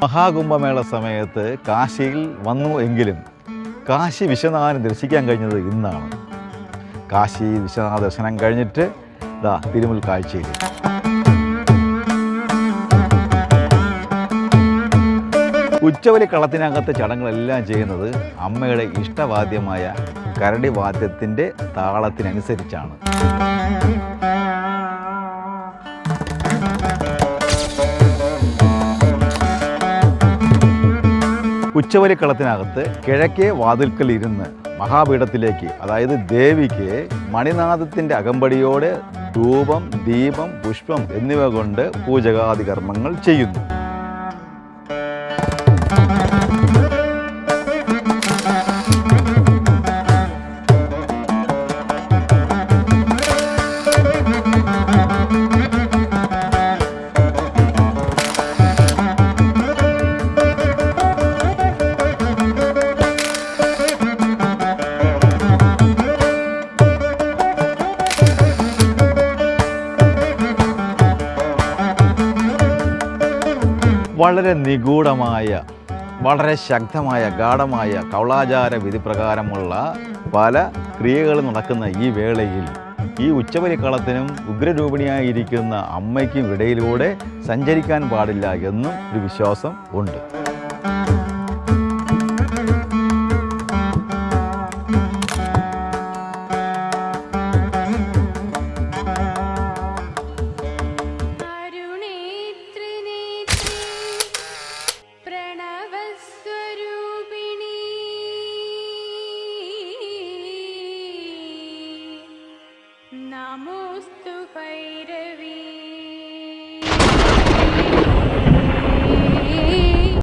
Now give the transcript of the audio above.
മഹാകുംഭമേള സമയത്ത് കാശിയിൽ വന്നു എങ്കിലും കാശി വിശ്വനാഥനെ ദർശിക്കാൻ കഴിഞ്ഞത് ഇന്നാണ്. കാശി വിശ്വനാഥ ദർശനം കഴിഞ്ഞിട്ട് തിരുമുൽ കാഴ്ചയിൽ ഉച്ചവലി കളത്തിനകത്തെ ചടങ്ങുകളെല്ലാം ചെയ്യുന്നത് അമ്മയുടെ ഇഷ്ടവാദ്യമായ കരടി വാദ്യത്തിൻ്റെ താളത്തിനനുസരിച്ചാണ്. ഉച്ചവലിക്കളത്തിനകത്ത് കിഴക്കേ വാതിൽക്കൽ ഇരുന്ന് മഹാപീഠത്തിലേക്ക്, അതായത് ദേവിക്ക് മണിനാഥത്തിൻ്റെ അകമ്പടിയോടെ ധൂപം, ദീപം, പുഷ്പം എന്നിവ കൊണ്ട് പൂജകാദി കർമ്മങ്ങൾ ചെയ്യുന്നു. വളരെ നിഗൂഢമായ, വളരെ ശക്തമായ, ഗാഢമായ കൗളാചാര വിധിപ്രകാരമുള്ള പല ക്രിയകളും നടക്കുന്ന ഈ വേളയിൽ ഈ ഉച്ചവലിക്കളത്തിനും ഉഗ്രരൂപിണിയായിരിക്കുന്ന അമ്മയ്ക്കും ഇടയിലൂടെ സഞ്ചരിക്കാൻ പാടില്ല എന്നും ഒരു വിശ്വാസം ഉണ്ട്.